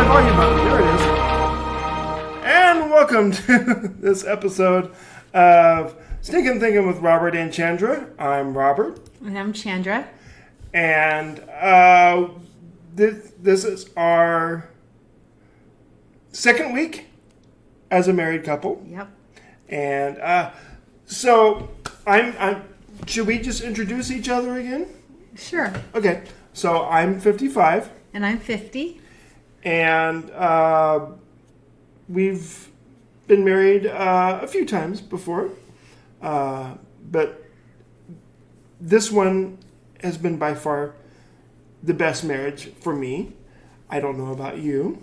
volume button. There it is. And welcome to this episode of Stinkin, Thinkin with Robert and Chandra. I'm Robert. And I'm Chandra. And this is our second week as a married couple. Yep. And so I'm should we just introduce each other again? Sure. Okay. So I'm 55. And I'm 50. And we've been married a few times before. But this one has been by far the best marriage for me. I don't know about you.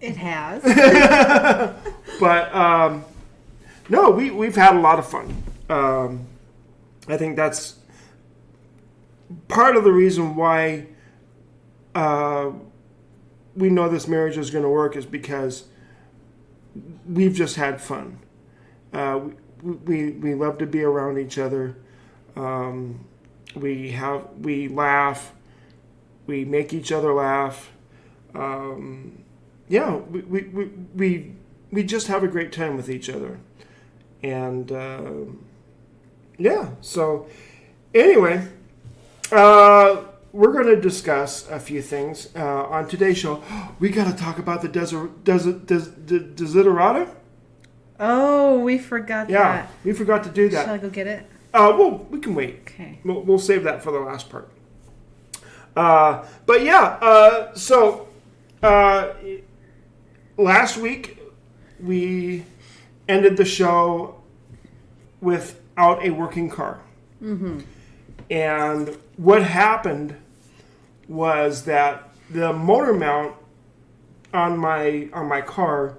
It has. But no, we've had a lot of fun. I think that's part of the reason why we know this marriage is going to work is because we've just had fun. We love to be around each other. We laugh. We make each other laugh. We just have a great time with each other. And so anyway, we're going to discuss a few things on today's show. We got to talk about the Desiderata. Oh, we forgot that. Yeah, we forgot to do that. Shall I go get it? Well, we can wait. Okay. We'll save that for the last part. But yeah, so last week we ended the show without a working car. Mm-hmm. And what happened was that the motor mount on my car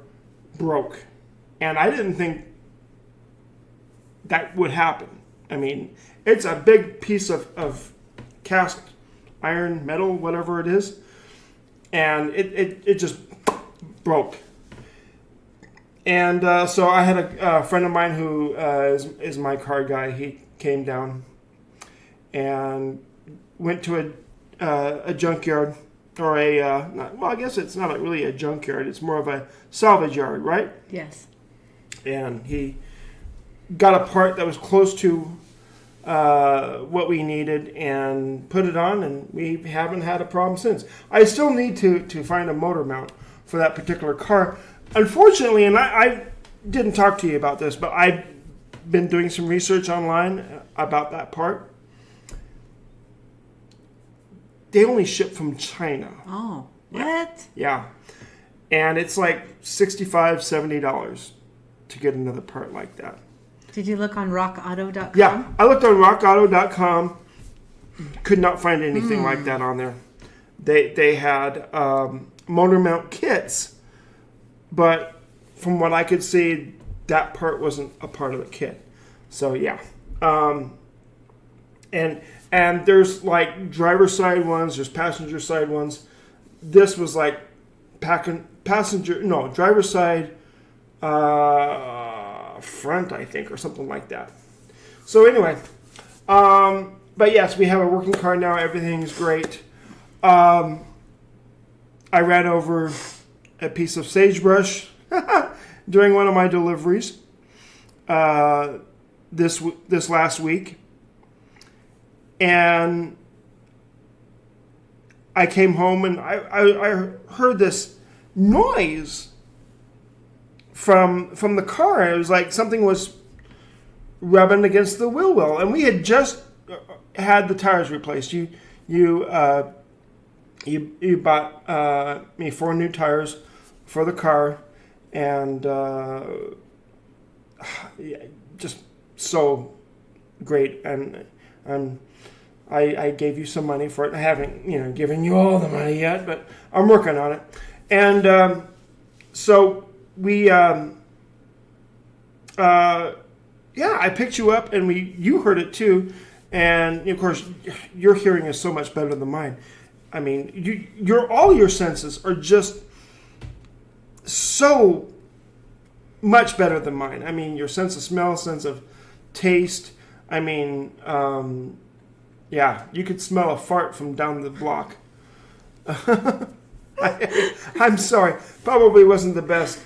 broke. And I didn't think that would happen. I mean, it's a big piece of cast iron, metal, whatever it is. And it just broke. And so I had a friend of mine who is my car guy. He came down and went to a junkyard, or I guess it's not really a junkyard. It's more of a salvage yard, right? Yes. And he got a part that was close to what we needed and put it on, and we haven't had a problem since. I still need to find a motor mount for that particular car. Unfortunately, and I didn't talk to you about this, but I've been doing some research online about that part. They only ship from China. Oh, what? Yeah. And it's like $65, $70 to get another part like that. Did you look on rockauto.com? Yeah, I looked on rockauto.com. Could not find anything like that on there. They had motor mount kits, but from what I could see, that part wasn't a part of the kit. So yeah, and there's like driver's side ones, there's passenger side ones. This was like driver's side front, I think, or something like that. So anyway, but yes, we have a working car now. Everything's great. I ran over a piece of sagebrush during one of my deliveries this last week, and I came home and I heard this noise from the car. It was like something was rubbing against the wheel well, and we had just had the tires replaced. You bought me 4 new tires for the car, and just so great. And I gave you some money for it. I haven't given you all the money yet, but I'm working on it. And so we I picked you up, and you heard it too. And of course, your hearing is so much better than mine. I mean, all your senses are just so much better than mine. I mean, your sense of smell, sense of taste. I mean, you could smell a fart from down the block. I'm sorry. Probably wasn't the best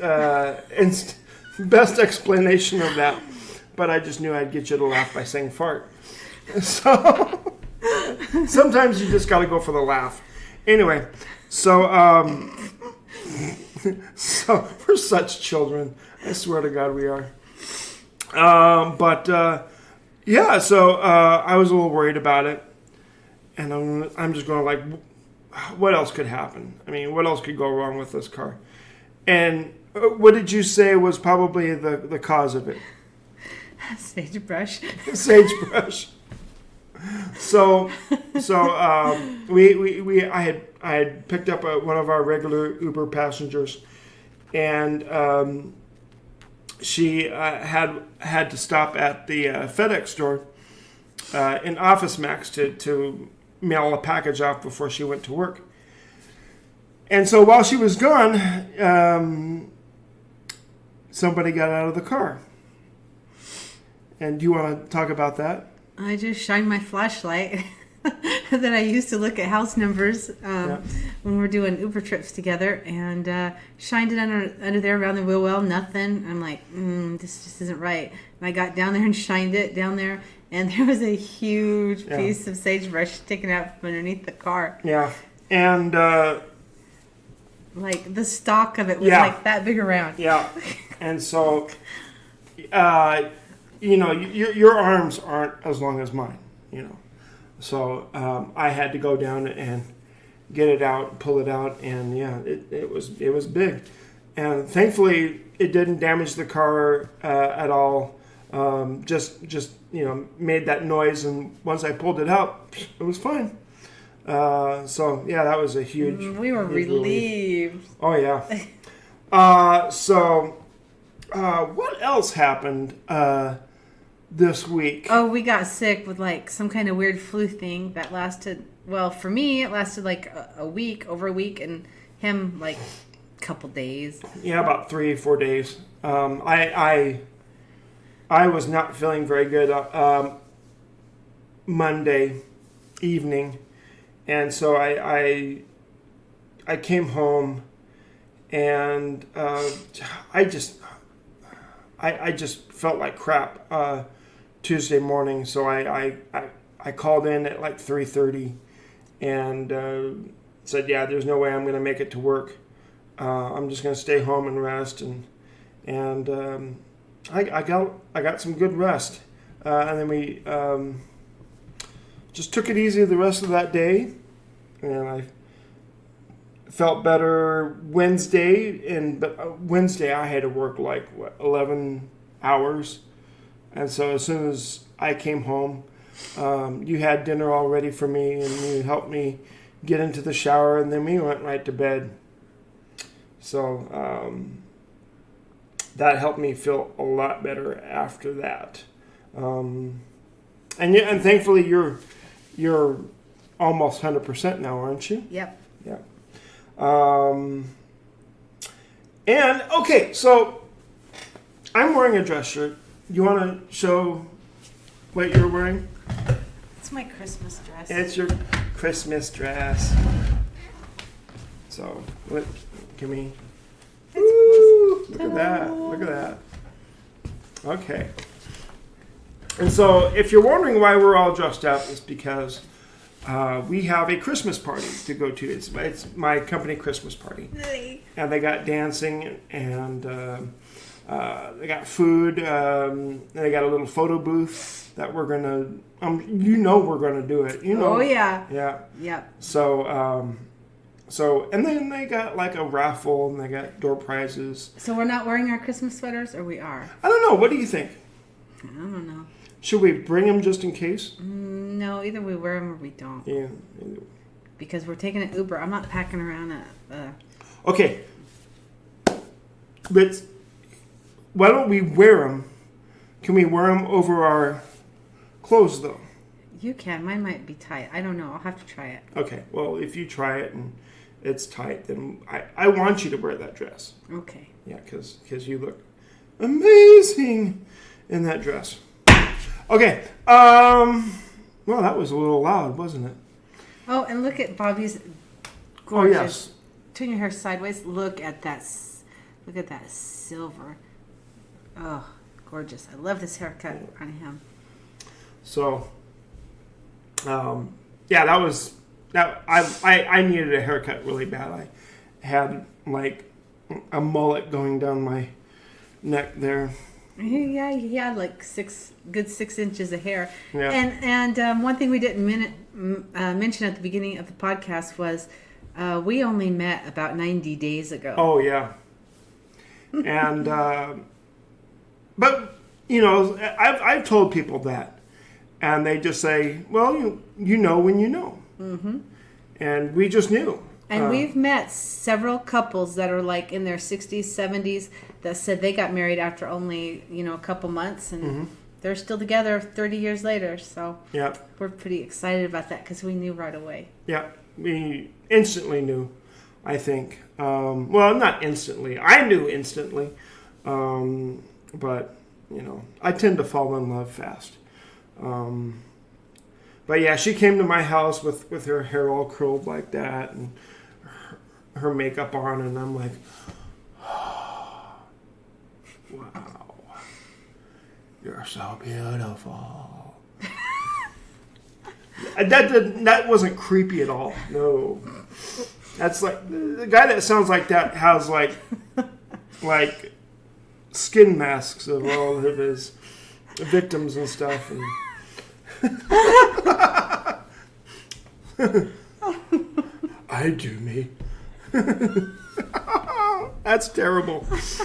explanation of that, but I just knew I'd get you to laugh by saying fart. So sometimes you just got to go for the laugh. Anyway, so so we're such children. I swear to God, we are. Yeah. So I was a little worried about it, and I'm just going like, what else could happen? I mean, what else could go wrong with this car? And what did you say was probably the cause of it? Sagebrush. Sagebrush. So I had picked up one of our regular Uber passengers, and she had to stop at the FedEx store in Office Max to mail a package off before she went to work. And so while she was gone, somebody got out of the car. And do you want to talk about that? I just shined my flashlight that I used to look at house numbers when we're doing Uber trips together, and shined it under there around the wheel well. Nothing. I'm like, this just isn't right. And I got down there and shined it down there, and there was a huge piece of sagebrush sticking out from underneath the car. Yeah, and like the stalk of it was like that big around. Yeah, and so. Your arms aren't as long as mine, So I had to go down and get it out, pull it out, and it was big. And thankfully, it didn't damage the car at all. Just made that noise, and once I pulled it out, it was fine. That was a huge. We were relieved. Oh yeah. What else happened? This week. Oh, we got sick with like some kind of weird flu thing that lasted. Well, for me, it lasted like over a week, and him like a couple days. Yeah, about 3-4 days. I was not feeling very good Monday evening, and so I came home, and I just felt like crap. Tuesday morning, so I called in at like 3:30 and said, there's no way I'm going to make it to work. I'm just going to stay home and rest, and I got some good rest, and then we just took it easy the rest of that day, and I felt better Wednesday, but Wednesday I had to work like 11 hours. And so as soon as I came home, you had dinner all ready for me, and you helped me get into the shower, and then we went right to bed. So that helped me feel a lot better after that. And thankfully you're almost 100% now, aren't you? Yep. Yeah. And okay, so I'm wearing a dress shirt. You want to show what you're wearing? It's my Christmas dress. It's your Christmas dress. So, give me. Look at that. Look at that. Okay. And so, if you're wondering why we're all dressed up, it's because we have a Christmas party to go to. It's my company Christmas party. And they got dancing, and they got food. They got a little photo booth that we're going to, we're going to do it. Oh, yeah. Yeah. Yeah. So, and then they got like a raffle, and they got door prizes. So we're not wearing our Christmas sweaters, or we are? I don't know. What do you think? I don't know. Should we bring them just in case? No, either we wear them or we don't. Yeah. Because we're taking an Uber. I'm not packing around Okay. But why don't we wear them? Can we wear them over our clothes, though? You can. Mine might be tight. I don't know. I'll have to try it. Okay. Well, if you try it and it's tight, then I want you to wear that dress. Okay. Yeah, because you look amazing in that dress. Okay. Well, that was a little loud, wasn't it? Oh, and look at Bobby's gorgeous turn your hair sideways. Look at that silver. Oh, gorgeous! I love this haircut on him. So, yeah, that was that. I needed a haircut really bad. I had like a mullet going down my neck there. Yeah, he had like 6 inches of hair. Yeah. And one thing we didn't mention at the beginning of the podcast was we only met about 90 days ago. Oh yeah. And but you know, I've told people that, and they just say, "Well, you know when you know," and we just knew. And we've met several couples that are like in their 60s, 70s that said they got married after only, a couple months, and they're still together 30 years later. So yeah, we're pretty excited about that because we knew right away. Yeah, we instantly knew, I think. Well, not instantly. I knew instantly. But, I tend to fall in love fast. But yeah, she came to my house with her hair all curled like that and her makeup on, and I'm like, oh, wow, you're so beautiful. That wasn't creepy at all. No. That's like, the guy that sounds like that has like skin masks of all of his victims and stuff. And I do me. That's terrible. It's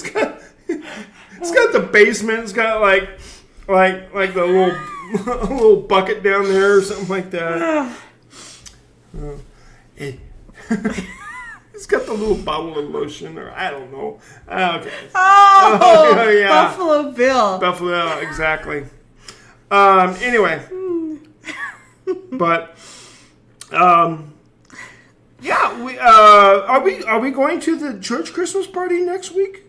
got the basement. It's got like the little bucket down there or something like that. It's got the little bottle of lotion, or I don't know. Okay. Oh, yeah. Buffalo Bill. Buffalo, exactly. Anyway, but yeah, we are we going to the church Christmas party next week?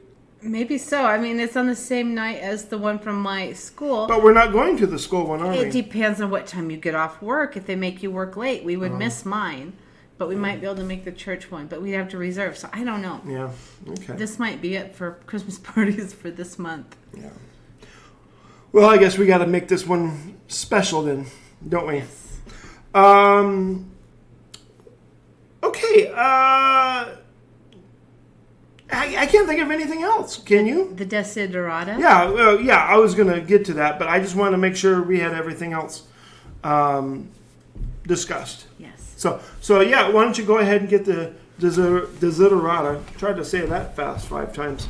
Maybe so. I mean, it's on the same night as the one from my school. But we're not going to the school one, are we? It depends on what time you get off work. If they make you work late, we would miss mine. But we might be able to make the church one. But we'd have to reserve. So I don't know. Yeah. Okay. This might be it for Christmas parties for this month. Yeah. Well, I guess we got to make this one special then, don't we? Yes. Okay. I can't think of anything else. Can you? The Desiderata? Yeah, I was going to get to that, but I just wanted to make sure we had everything else discussed. Yes. So yeah, why don't you go ahead and get the Desiderata. Tried to say that fast 5 times.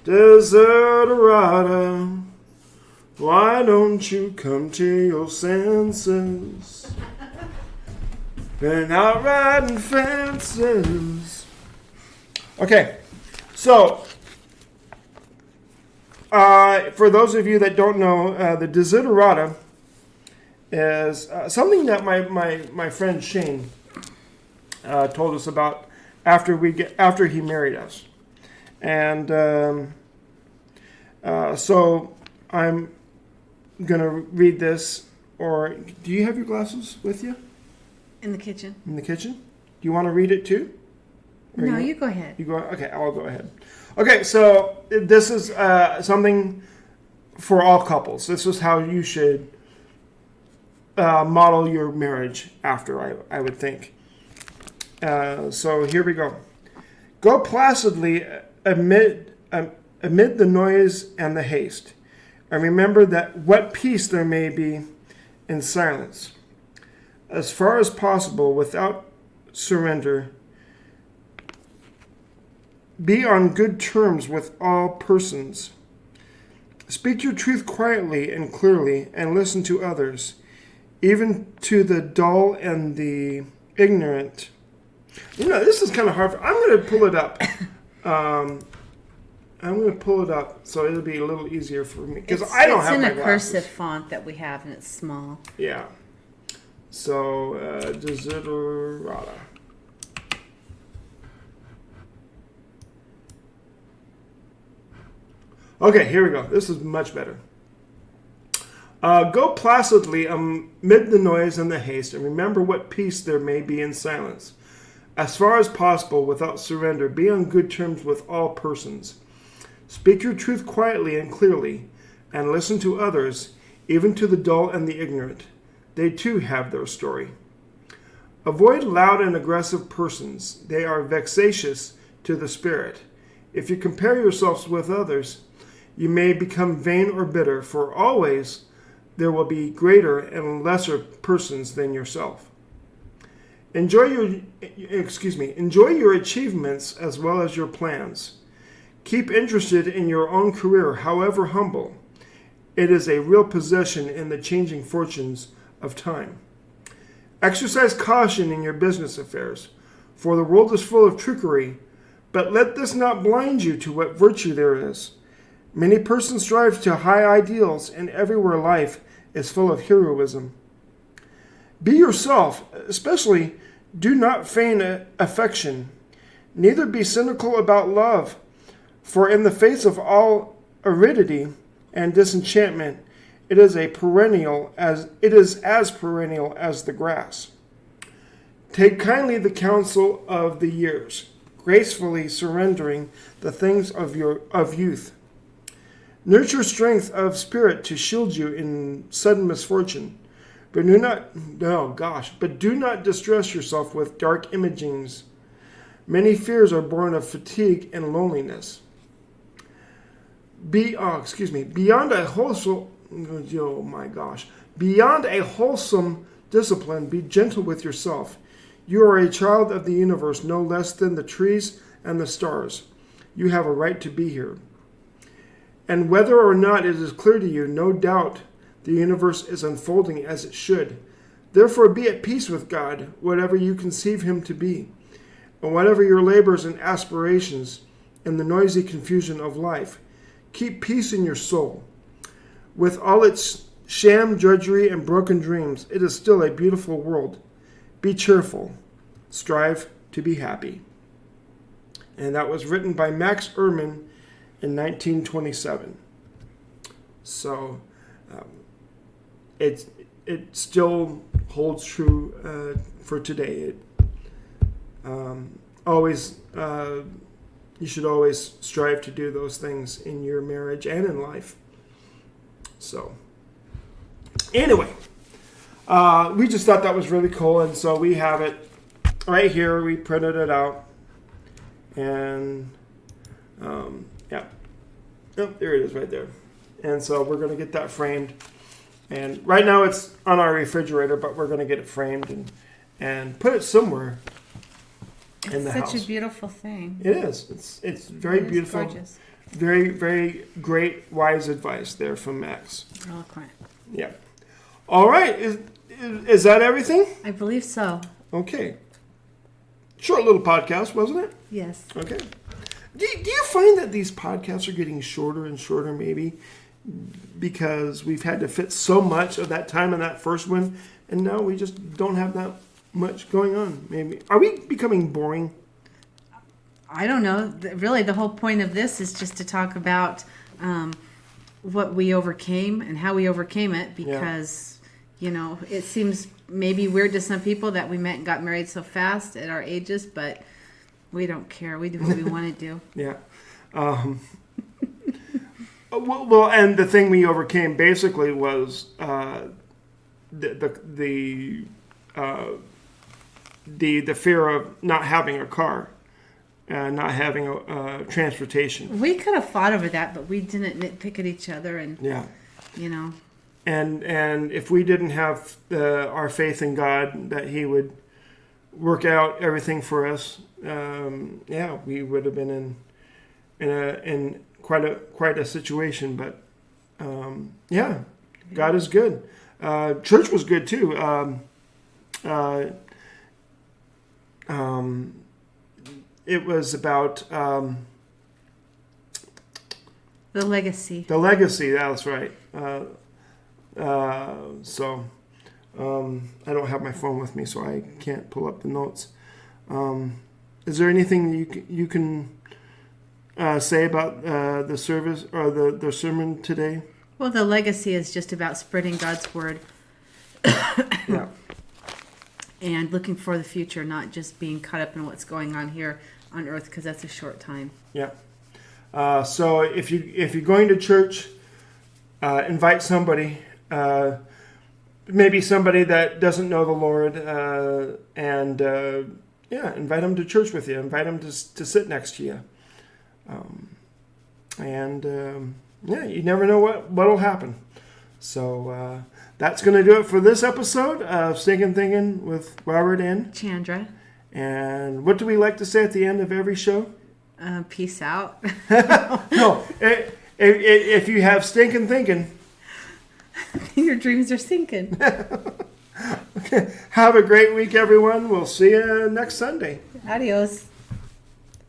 Desiderata, why don't you come to your senses and out riding fences? Okay, so for those of you that don't know, the Desiderata is something that my friend Shane told us about after he married us, and so I'm gonna read this. Or do you have your glasses with you? In the kitchen. In the kitchen? Do you want to read it too? Or No, you go ahead. You go. Okay, I'll go ahead. Okay, so this is something for all couples. This is how you should model your marriage after, I would think. So here we go. Go placidly amid the noise and the haste, and remember that what peace there may be in silence. As far as possible, without surrender, be on good terms with all persons. Speak your truth quietly and clearly, and listen to others, even to the dull and the ignorant. This is kind of hard. I'm going to pull it up. I'm going to pull it up so it'll be a little easier for me, because I don't have my glasses. It's in a cursive font that we have, and it's small. Yeah. So, Desiderata. Okay, here we go. This is much better. Go placidly amid the noise and the haste, and remember what peace there may be in silence. As far as possible, without surrender, be on good terms with all persons. Speak your truth quietly and clearly, and listen to others, even to the dull and the ignorant. They too have their story. Avoid loud and aggressive persons. They are vexatious to the spirit. If you compare yourselves with others, you may become vain or bitter, for always there will be greater and lesser persons than yourself. Enjoy your achievements as well as your plans. Keep interested in your own career, however humble. It is a real possession in the changing fortunes of time. Exercise caution in your business affairs, for the world is full of trickery, but let this not blind you to what virtue there is. Many persons strive to high ideals, and everywhere life is full of heroism. Be yourself, especially do not feign affection. Neither be cynical about love, for in the face of all aridity and disenchantment, it is as perennial as the grass. Take kindly the counsel of the years, gracefully surrendering the things of youth. Nurture strength of spirit to shield you in sudden misfortune, but do not distress yourself with dark imagings. Many fears are born of fatigue and loneliness. Beyond a wholesome discipline, be gentle with yourself. You are a child of the universe, no less than the trees and the stars. You have a right to be here. And whether or not it is clear to you, no doubt the universe is unfolding as it should. Therefore be at peace with God, whatever you conceive him to be, and whatever your labors and aspirations in the noisy confusion of life. Keep peace in your soul. With all its sham drudgery and broken dreams, it is still a beautiful world. Be cheerful. Strive to be happy. And that was written by Max Ehrmann in 1927. So it still holds true for today. You should always strive to do those things in your marriage and in life. So anyway, we just thought that was really cool, and so we have it right here. We printed it out, and there it is right there. And so we're going to get that framed. And right now it's on our refrigerator, but we're going to get it framed and put it somewhere in the house. It's such a beautiful thing. It is. It's very beautiful. Gorgeous. Very, very great, wise advice there from Max. Eloquent. Yeah. All right. Is that everything? I believe so. Okay. Short little podcast, wasn't it? Yes. Okay. Do you find that these podcasts are getting shorter and shorter, maybe because we've had to fit so much of that time in that first one, and now we just don't have that much going on? Maybe are we becoming boring? I don't know. Really, the whole point of this is just to talk about what we overcame and how we overcame it, because it seems maybe weird to some people that we met and got married so fast at our ages, but we don't care. We do what we want to do. Yeah. Well, and the thing we overcame basically was the fear of not having a car, not having a transportation. We could have fought over that, but we didn't nitpick at each other, and And if we didn't have our faith in God that He would work out everything for us, we would have been in quite a situation. But God is good. Church was good too. It was about the legacy. The legacy. That's right. I don't have my phone with me, so I can't pull up the notes. Is there anything you can say about the service or the sermon today? Well, the legacy is just about spreading God's word Yeah. and looking for the future, not just being caught up in what's going on here on earth, because that's a short time. Yeah. So if you're going to church, invite somebody, maybe somebody that doesn't know the Lord, and invite them to church with you. Invite them to sit next to you, you never know what'll happen. So that's going to do it for this episode of Stinkin' Thinkin' with Robert and Chandra, And what do we like to say at the end of every show? Peace out. No, if you have stinking thinking, Your dreams are sinking. have a great week, everyone. We'll see you next Sunday. Adios.